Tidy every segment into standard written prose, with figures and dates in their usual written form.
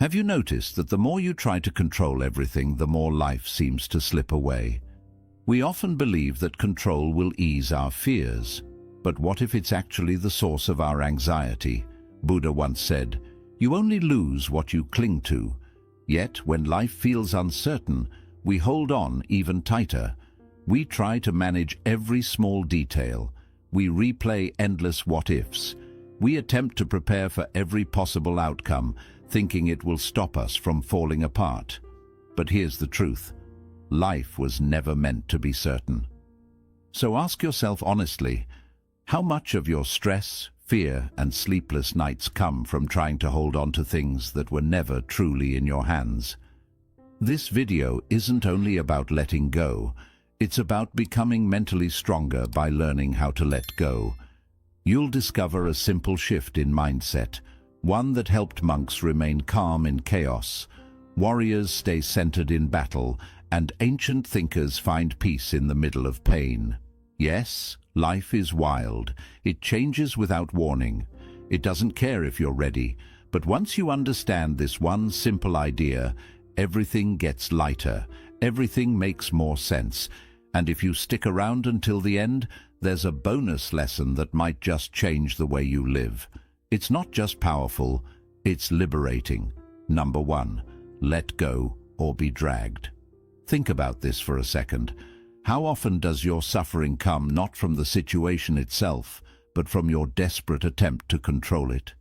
Have you noticed that the more you try to control everything, the more life seems to slip away? We often believe that control will ease our fears. But what if it's actually the source of our anxiety? Buddha once said, "You only lose what you cling to." Yet, when life feels uncertain, we hold on even tighter. We try to manage every small detail. We replay endless what-ifs. We attempt to prepare for every possible outcome, thinking it will stop us from falling apart. But here's the truth. Life was never meant to be certain. So ask yourself honestly, how much of your stress, fear, and sleepless nights come from trying to hold on to things that were never truly in your hands? This video isn't only about letting go, it's about becoming mentally stronger by learning how to let go. You'll discover a simple shift in mindset, one that helped monks remain calm in chaos, warriors stay centered in battle, and ancient thinkers find peace in the middle of pain. Yes, life is wild. It changes without warning. It doesn't care if you're ready. But once you understand this one simple idea, everything gets lighter. Everything makes more sense. And if you stick around until the end, there's a bonus lesson that might just change the way you live. It's not just powerful, it's liberating. Number 1, let go or be dragged. Think about this for a second. How often does your suffering come not from the situation itself, but from your desperate attempt to control it?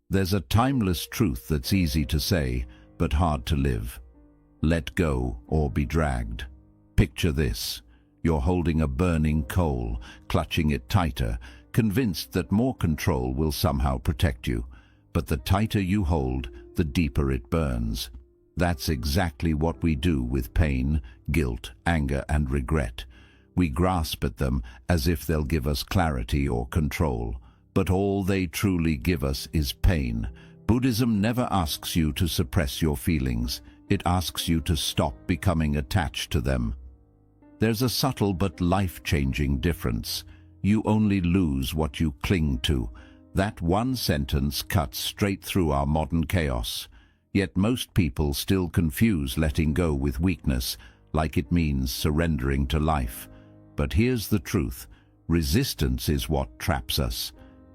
There's a timeless truth that's easy to say, but hard to live. Let go or be dragged. Picture this. You're holding a burning coal, clutching it tighter, convinced that more control will somehow protect you. But the tighter you hold, the deeper it burns. That's exactly what we do with pain, guilt, anger, and regret. We grasp at them as if they'll give us clarity or control. But all they truly give us is pain. Buddhism never asks you to suppress your feelings. It asks you to stop becoming attached to them. There's a subtle but life-changing difference. You only lose what you cling to. That one sentence cuts straight through our modern chaos. Yet most people still confuse letting go with weakness, like it means surrendering to life. But here's the truth. Resistance is what traps us.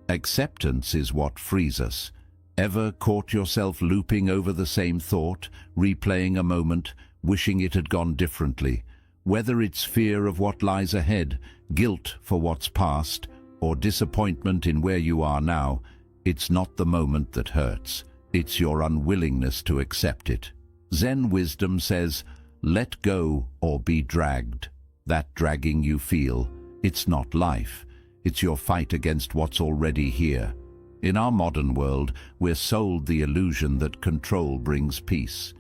Acceptance is what frees us. Ever caught yourself looping over the same thought, replaying a moment, wishing it had gone differently? Whether it's fear of what lies ahead, guilt for what's past, or disappointment in where you are now, it's not the moment that hurts. It's your unwillingness to accept it. Zen wisdom says, let go or be dragged. That dragging you feel, it's not life. It's your fight against what's already here. In our modern world, we're sold the illusion that control brings peace.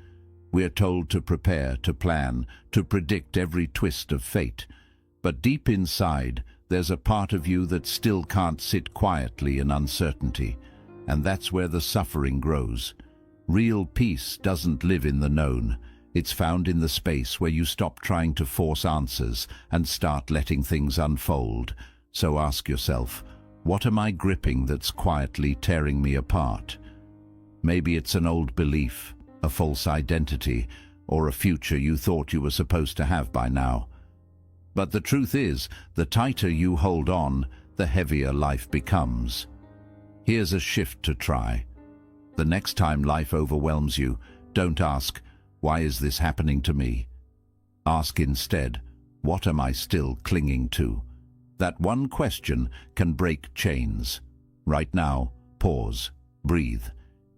We're told to prepare, to plan, to predict every twist of fate. But deep inside, there's a part of you that still can't sit quietly in uncertainty. And that's where the suffering grows. Real peace doesn't live in the known. It's found in the space where you stop trying to force answers and start letting things unfold. So ask yourself, what am I gripping that's quietly tearing me apart? Maybe it's an old belief, a false identity, or a future you thought you were supposed to have by now. But the truth is, the tighter you hold on, the heavier life becomes. Here's a shift to try. The next time life overwhelms you, don't ask, why is this happening to me? Ask instead, what am I still clinging to? That one question can break chains. Right now, pause, breathe.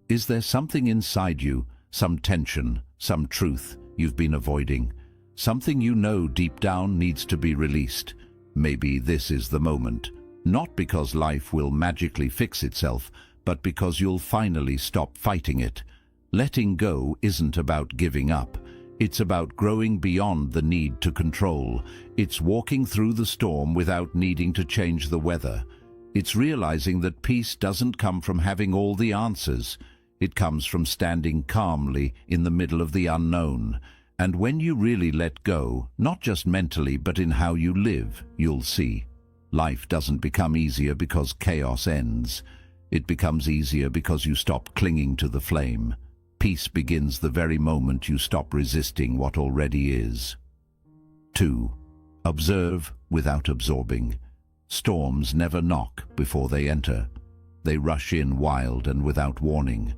Is there something inside you, some tension, some truth you've been avoiding? Something you know deep down needs to be released. Maybe this is the moment. Not because life will magically fix itself, but because you'll finally stop fighting it. Letting go isn't about giving up. It's about growing beyond the need to control. It's walking through the storm without needing to change the weather. It's realizing that peace doesn't come from having all the answers. It comes from standing calmly in the middle of the unknown. And when you really let go, not just mentally but in how you live, you'll see. Life doesn't become easier because chaos ends. It becomes easier because you stop clinging to the flame. Peace begins the very moment you stop resisting what already is. 2. Observe without absorbing. Storms never knock before they enter. They rush in wild and without warning.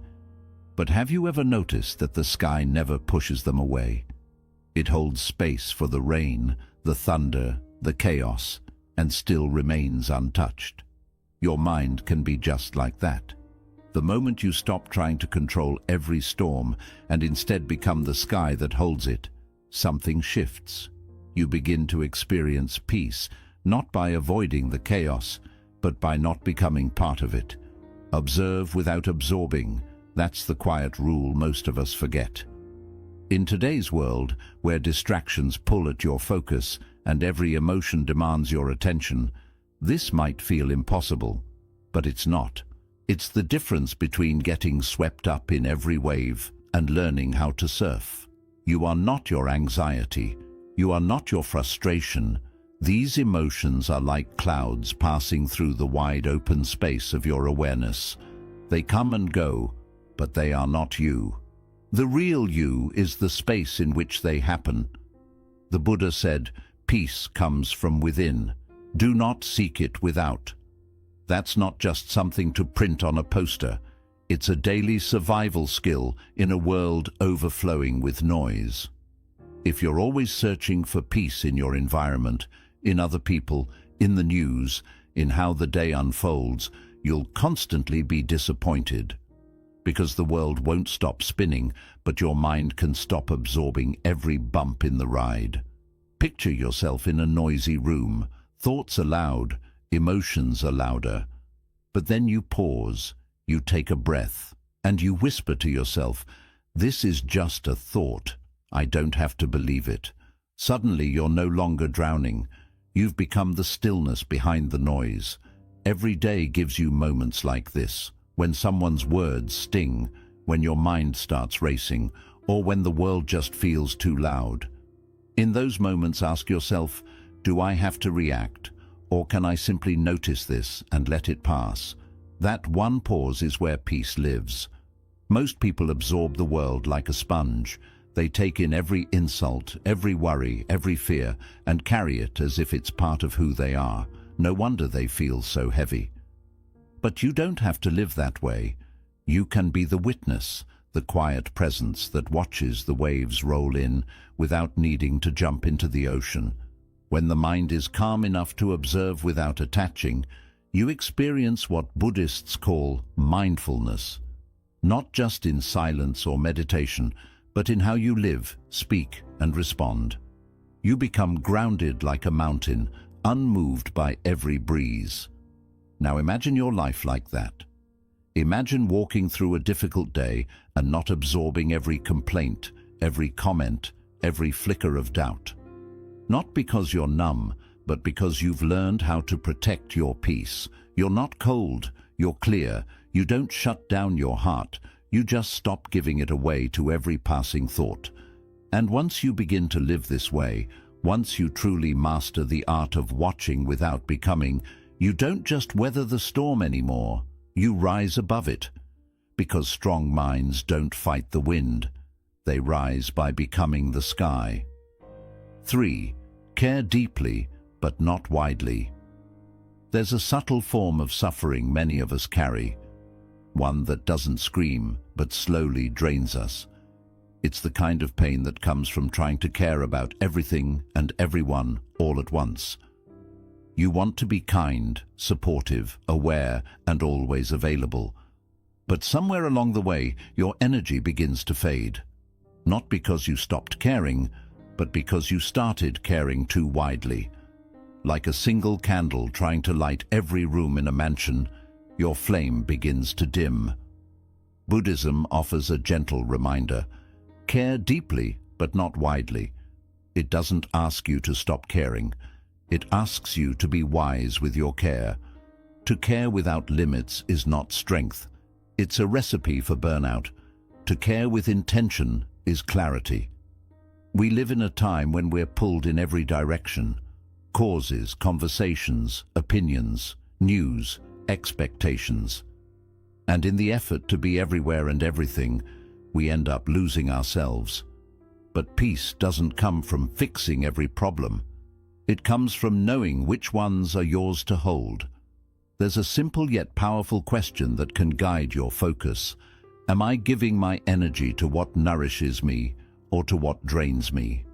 But have you ever noticed that the sky never pushes them away? It holds space for the rain, the thunder, the chaos, and still remains untouched. Your mind can be just like that. The moment you stop trying to control every storm and instead become the sky that holds it, something shifts. You begin to experience peace, not by avoiding the chaos, but by not becoming part of it. Observe without absorbing. That's the quiet rule most of us forget. In today's world, where distractions pull at your focus and every emotion demands your attention, this might feel impossible, but it's not. It's the difference between getting swept up in every wave and learning how to surf. You are not your anxiety. You are not your frustration. These emotions are like clouds passing through the wide open space of your awareness. They come and go, but they are not you. The real you is the space in which they happen. The Buddha said, "Peace comes from within. Do not seek it without." That's not just something to print on a poster. It's a daily survival skill in a world overflowing with noise. If you're always searching for peace in your environment, in other people, in the news, in how the day unfolds, you'll constantly be disappointed. Because the world won't stop spinning, but your mind can stop absorbing every bump in the ride. Picture yourself in a noisy room. Thoughts are loud, emotions are louder. But then you pause, you take a breath, and you whisper to yourself, "This is just a thought. I don't have to believe it." Suddenly you're no longer drowning. You've become the stillness behind the noise. Every day gives you moments like this, when someone's words sting, when your mind starts racing, or when the world just feels too loud. In those moments, ask yourself, do I have to react, or can I simply notice this and let it pass? That one pause is where peace lives. Most people absorb the world like a sponge. They take in every insult, every worry, every fear, and carry it as if it's part of who they are. No wonder they feel so heavy. But you don't have to live that way. You can be the witness, the quiet presence that watches the waves roll in without needing to jump into the ocean. When the mind is calm enough to observe without attaching, you experience what Buddhists call mindfulness. Not just in silence or meditation, but in how you live, speak, and respond. You become grounded like a mountain, unmoved by every breeze. Now imagine your life like that. Imagine walking through a difficult day and not absorbing every complaint, every comment, every flicker of doubt. Not because you're numb, but because you've learned how to protect your peace. You're not cold, you're clear. You don't shut down your heart. You just stop giving it away to every passing thought. And once you begin to live this way, once you truly master the art of watching without becoming, you don't just weather the storm anymore. You rise above it. Because strong minds don't fight the wind. They rise by becoming the sky. 3. Care deeply, but not widely. There's a subtle form of suffering many of us carry. One that doesn't scream, but slowly drains us. It's the kind of pain that comes from trying to care about everything and everyone all at once. You want to be kind, supportive, aware, and always available. But somewhere along the way, your energy begins to fade. Not because you stopped caring, but because you started caring too widely. Like a single candle trying to light every room in a mansion, your flame begins to dim. Buddhism offers a gentle reminder. Care deeply, but not widely. It doesn't ask you to stop caring. It asks you to be wise with your care. To care without limits is not strength. It's a recipe for burnout. To care with intention is clarity. We live in a time when we're pulled in every direction. Causes, conversations, opinions, news, expectations. And in the effort to be everywhere and everything, we end up losing ourselves. But peace doesn't come from fixing every problem. It comes from knowing which ones are yours to hold. There's a simple yet powerful question that can guide your focus. Am I giving my energy to what nourishes me or to what drains me?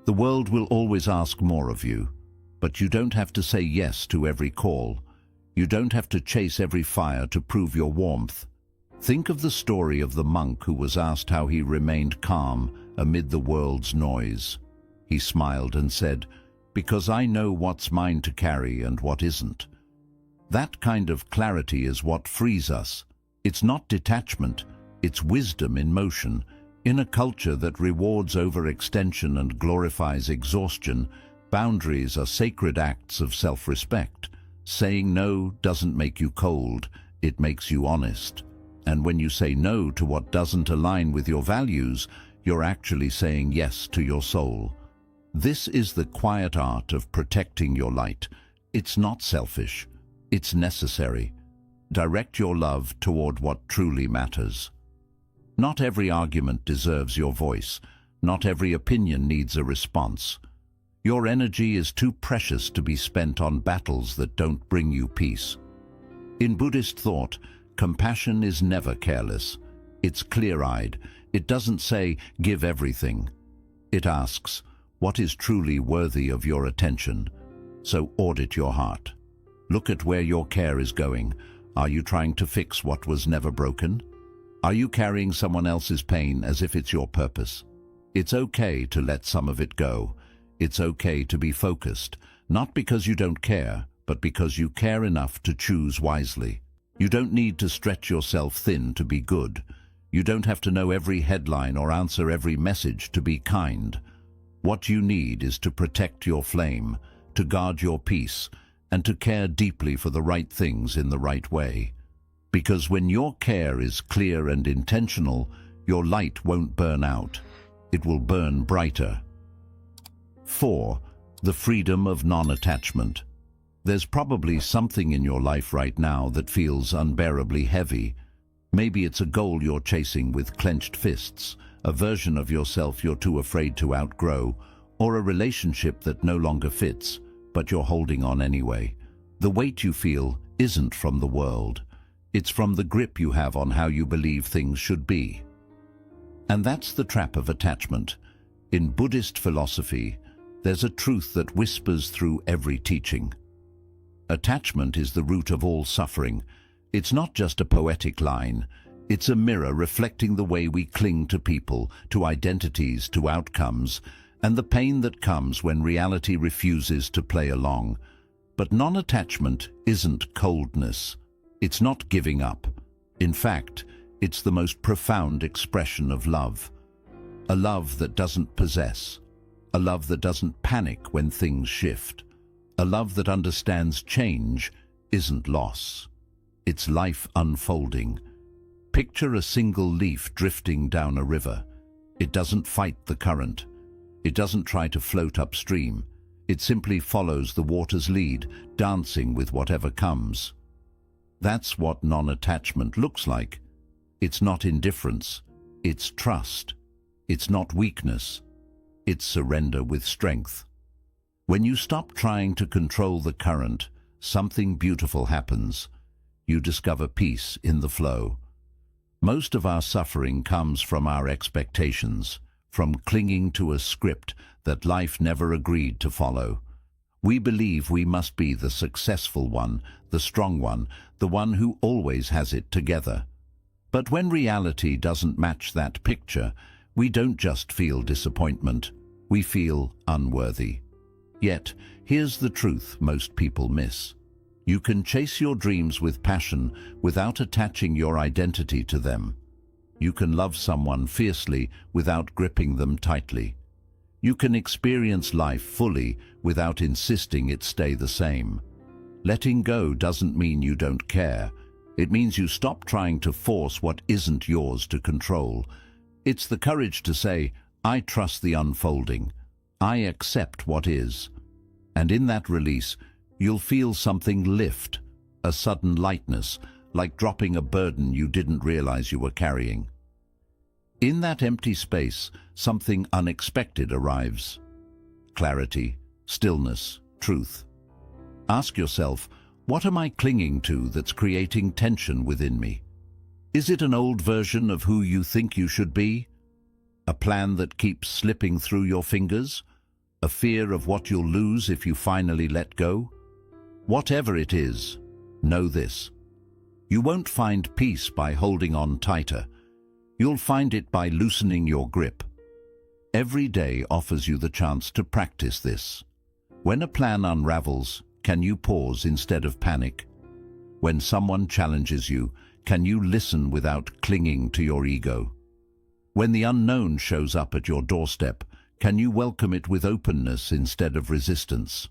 The world will always ask more of you, but you don't have to say yes to every call. You don't have to chase every fire to prove your warmth. Think of the story of the monk who was asked how he remained calm amid the world's noise. He smiled and said, "Because I know what's mine to carry and what isn't." That kind of clarity is what frees us. It's not detachment, it's wisdom in motion. In a culture that rewards overextension and glorifies exhaustion, boundaries are sacred acts of self-respect. Saying no doesn't make you cold, it makes you honest. And when you say no to what doesn't align with your values, you're actually saying yes to your soul. This is the quiet art of protecting your light. It's not selfish, it's necessary. Direct your love toward what truly matters. Not every argument deserves your voice. Not every opinion needs a response. Your energy is too precious to be spent on battles that don't bring you peace. In Buddhist thought, compassion is never careless. It's clear-eyed. It doesn't say, give everything. It asks, what is truly worthy of your attention? So audit your heart. Look at where your care is going. Are you trying to fix what was never broken? Are you carrying someone else's pain as if it's your purpose? It's okay to let some of it go. It's okay to be focused, not because you don't care, but because you care enough to choose wisely. You don't need to stretch yourself thin to be good. You don't have to know every headline or answer every message to be kind. What you need is to protect your flame, to guard your peace, and to care deeply for the right things in the right way. Because when your care is clear and intentional, your light won't burn out. It will burn brighter. 4. The freedom of non-attachment. There's probably something in your life right now that feels unbearably heavy. Maybe it's a goal you're chasing with clenched fists, a version of yourself you're too afraid to outgrow, or a relationship that no longer fits, but you're holding on anyway. The weight you feel isn't from the world. It's from the grip you have on how you believe things should be. And that's the trap of attachment. In Buddhist philosophy, there's a truth that whispers through every teaching. Attachment is the root of all suffering. It's not just a poetic line. It's a mirror reflecting the way we cling to people, to identities, to outcomes, and the pain that comes when reality refuses to play along. But non-attachment isn't coldness. It's not giving up. In fact, it's the most profound expression of love. A love that doesn't possess. A love that doesn't panic when things shift. A love that understands change isn't loss. It's life unfolding. Picture a single leaf drifting down a river. It doesn't fight the current. It doesn't try to float upstream. It simply follows the water's lead, dancing with whatever comes. That's what non-attachment looks like. It's not indifference. It's trust. It's not weakness. It's surrender with strength. When you stop trying to control the current, something beautiful happens. You discover peace in the flow. Most of our suffering comes from our expectations, from clinging to a script that life never agreed to follow. We believe we must be the successful one, the strong one, the one who always has it together. But when reality doesn't match that picture, we don't just feel disappointment, we feel unworthy. Yet, here's the truth most people miss. You can chase your dreams with passion without attaching your identity to them. You can love someone fiercely without gripping them tightly. You can experience life fully without insisting it stay the same. Letting go doesn't mean you don't care. It means you stop trying to force what isn't yours to control. It's the courage to say, I trust the unfolding. I accept what is. And in that release, you'll feel something lift, a sudden lightness, like dropping a burden you didn't realize you were carrying. In that empty space, something unexpected arrives. Clarity, stillness, truth. Ask yourself, what am I clinging to that's creating tension within me? Is it an old version of who you think you should be? A plan that keeps slipping through your fingers? A fear of what you'll lose if you finally let go? Whatever it is, know this. You won't find peace by holding on tighter. You'll find it by loosening your grip. Every day offers you the chance to practice this. When a plan unravels, can you pause instead of panic? When someone challenges you, can you listen without clinging to your ego? When the unknown shows up at your doorstep, can you welcome it with openness instead of resistance?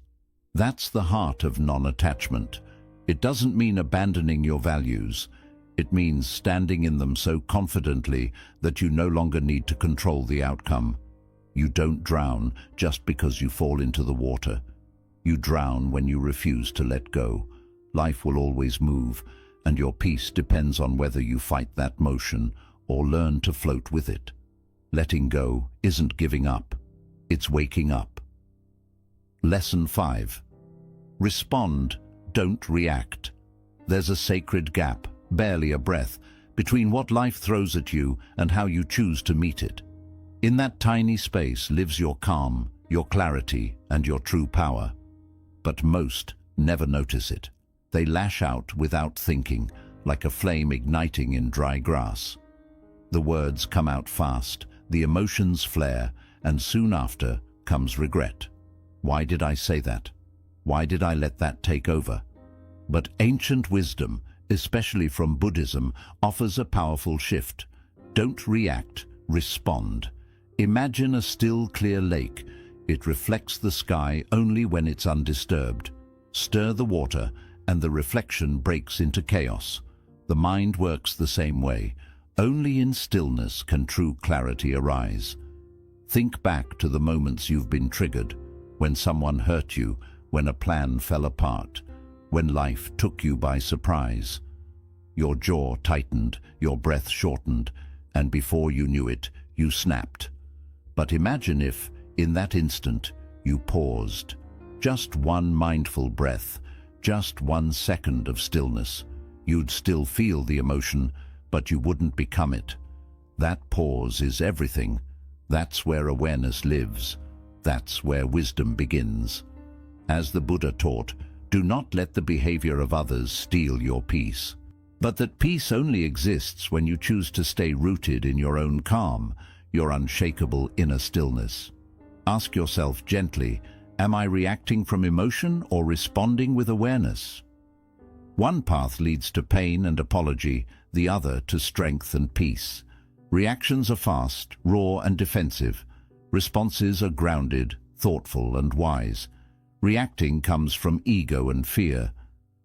That's the heart of non-attachment. It doesn't mean abandoning your values. It means standing in them so confidently that you no longer need to control the outcome. You don't drown just because you fall into the water. You drown when you refuse to let go. Life will always move, and your peace depends on whether you fight that motion or learn to float with it. Letting go isn't giving up, it's waking up. Lesson 5. Respond, don't react. There's a sacred gap, barely a breath, between what life throws at you and how you choose to meet it. In that tiny space lives your calm, your clarity, and your true power. But most never notice it. They lash out without thinking, like a flame igniting in dry grass. The words come out fast, the emotions flare, and soon after comes regret. Why did I say that? Why did I let that take over? But ancient wisdom, especially from Buddhism, offers a powerful shift. Don't react, respond. Imagine a still, clear lake. It reflects the sky only when it's undisturbed. Stir the water, and the reflection breaks into chaos. The mind works the same way. Only in stillness can true clarity arise. Think back to the moments you've been triggered, when someone hurt you, when a plan fell apart, when life took you by surprise. Your jaw tightened, your breath shortened, and before you knew it, you snapped. But imagine if, in that instant, you paused. Just one mindful breath, just 1 second of stillness. You'd still feel the emotion, but you wouldn't become it. That pause is everything. That's where awareness lives. That's where wisdom begins. As the Buddha taught, do not let the behavior of others steal your peace. But that peace only exists when you choose to stay rooted in your own calm, your unshakable inner stillness. Ask yourself gently, am I reacting from emotion or responding with awareness? One path leads to pain and apology, the other to strength and peace. Reactions are fast, raw and defensive. Responses are grounded, thoughtful and wise. Reacting comes from ego and fear.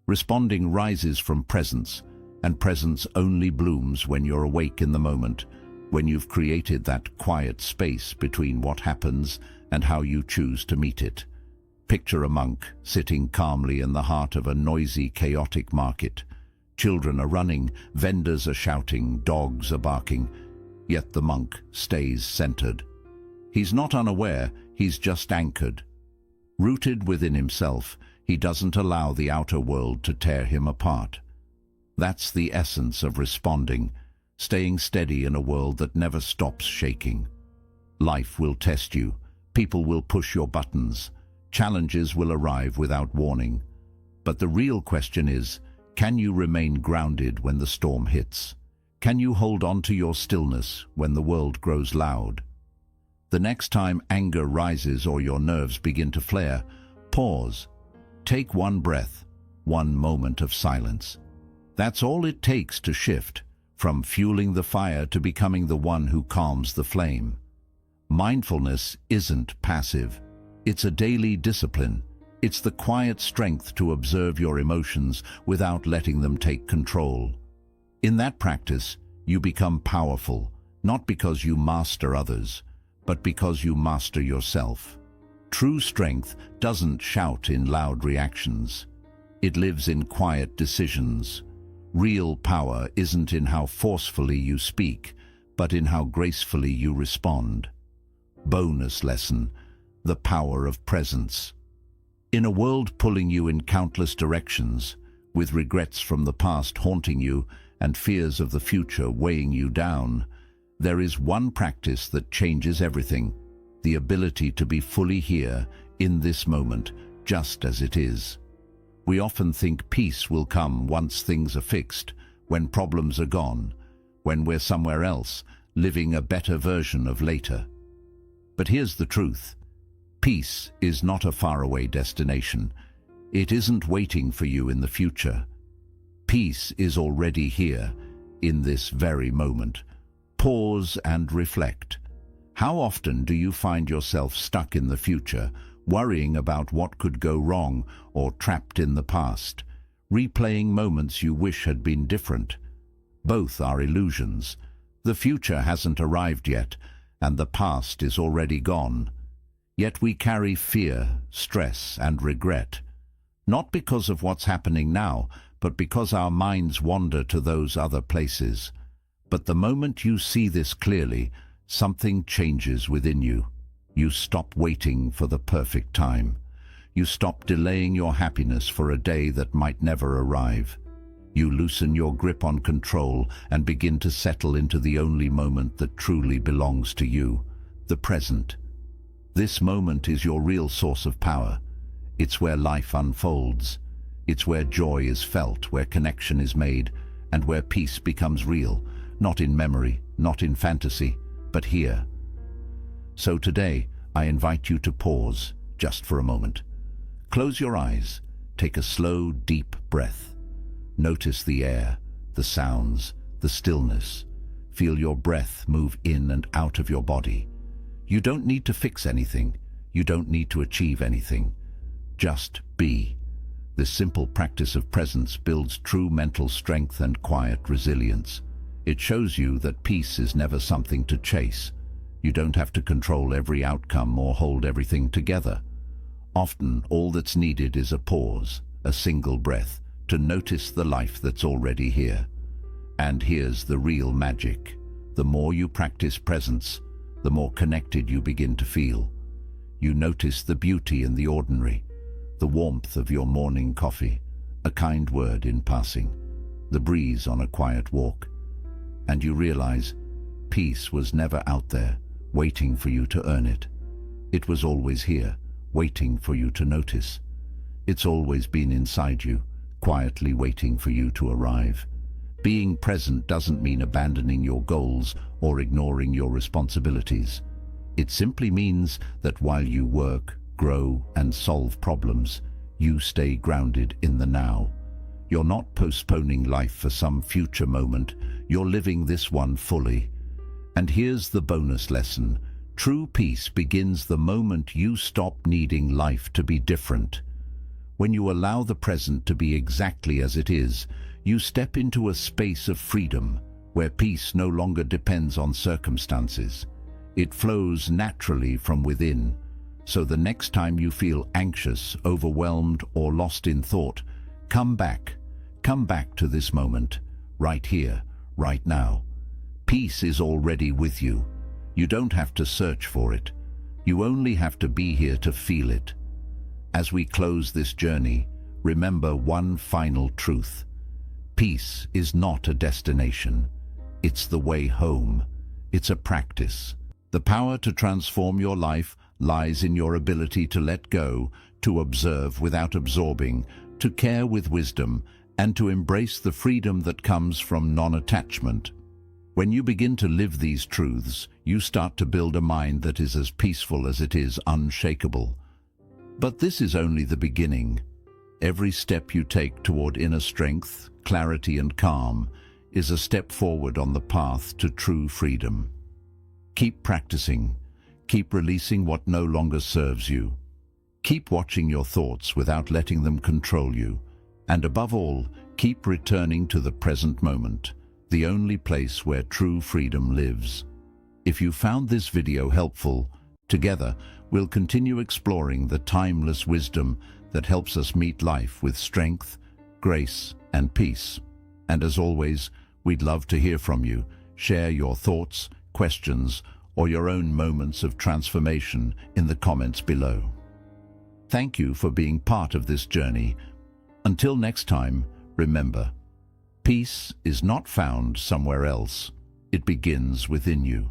Responding rises from presence, and presence only blooms when you're awake in the moment, when you've created that quiet space between what happens and how you choose to meet it. Picture a monk sitting calmly in the heart of a noisy, chaotic market. Children are running, vendors are shouting, dogs are barking, yet the monk stays centered. He's not unaware, he's just anchored. Rooted within himself, he doesn't allow the outer world to tear him apart. That's the essence of responding, staying steady in a world that never stops shaking. Life will test you, people will push your buttons, challenges will arrive without warning. But the real question is, can you remain grounded when the storm hits? Can you hold on to your stillness when the world grows loud? The next time anger rises or your nerves begin to flare, pause. Take one breath, one moment of silence. That's all it takes to shift, from fueling the fire to becoming the one who calms the flame. Mindfulness isn't passive. It's a daily discipline. It's the quiet strength to observe your emotions without letting them take control. In that practice, you become powerful, not because you master others, but because you master yourself. True strength doesn't shout in loud reactions. It lives in quiet decisions. Real power isn't in how forcefully you speak, but in how gracefully you respond. Bonus lesson: the power of presence. In a world pulling you in countless directions, with regrets from the past haunting you and fears of the future weighing you down, there is one practice that changes everything: the ability to be fully here, in this moment, just as it is. We often think peace will come once things are fixed, when problems are gone, when we're somewhere else, living a better version of later. But here's the truth. Peace is not a faraway destination. It isn't waiting for you in the future. Peace is already here, in this very moment. Pause and reflect. How often do you find yourself stuck in the future, worrying about what could go wrong, or trapped in the past, replaying moments you wish had been different? Both are illusions. The future hasn't arrived yet, and the past is already gone. Yet we carry fear, stress, and regret, not because of what's happening now, but because our minds wander to those other places. But the moment you see this clearly, something changes within you. You stop waiting for the perfect time. You stop delaying your happiness for a day that might never arrive. You loosen your grip on control and begin to settle into the only moment that truly belongs to you, the present. This moment is your real source of power. It's where life unfolds. It's where joy is felt, where connection is made, and where peace becomes real, not in memory, not in fantasy, but here. So today, I invite you to pause, just for a moment. Close your eyes, take a slow, deep breath. Notice the air, the sounds, the stillness. Feel your breath move in and out of your body. You don't need to fix anything. You don't need to achieve anything. Just be. This simple practice of presence builds true mental strength and quiet resilience. It shows you that peace is never something to chase. You don't have to control every outcome or hold everything together. Often, all that's needed is a pause, a single breath, to notice the life that's already here. And here's the real magic. The more you practice presence, the more connected you begin to feel. You notice the beauty in the ordinary, the warmth of your morning coffee, a kind word in passing, the breeze on a quiet walk. And you realize peace was never out there, waiting for you to earn it. It was always here, waiting for you to notice. It's always been inside you, quietly waiting for you to arrive. Being present doesn't mean abandoning your goals or ignoring your responsibilities. It simply means that while you work, grow, and solve problems, you stay grounded in the now. You're not postponing life for some future moment. You're living this one fully. And here's the bonus lesson. True peace begins the moment you stop needing life to be different. When you allow the present to be exactly as it is, you step into a space of freedom, where peace no longer depends on circumstances. It flows naturally from within. So the next time you feel anxious, overwhelmed, or lost in thought, come back to this moment, right here, right now. Peace is already with you. You don't have to search for it. You only have to be here to feel it. As we close this journey, remember one final truth. Peace is not a destination. It's the way home. It's a practice. The power to transform your life lies in your ability to let go, to observe without absorbing, to care with wisdom, and to embrace the freedom that comes from non-attachment. When you begin to live these truths, you start to build a mind that is as peaceful as it is unshakable. But this is only the beginning. Every step you take toward inner strength, clarity, and calm is a step forward on the path to true freedom. Keep practicing. Keep releasing what no longer serves you. Keep watching your thoughts without letting them control you. And above all, keep returning to the present moment, the only place where true freedom lives. If you found this video helpful, together we'll continue exploring the timeless wisdom that helps us meet life with strength, grace, and peace. And as always, we'd love to hear from you. Share your thoughts, questions, or your own moments of transformation in the comments below. Thank you for being part of this journey. Until next time, remember, peace is not found somewhere else. It begins within you.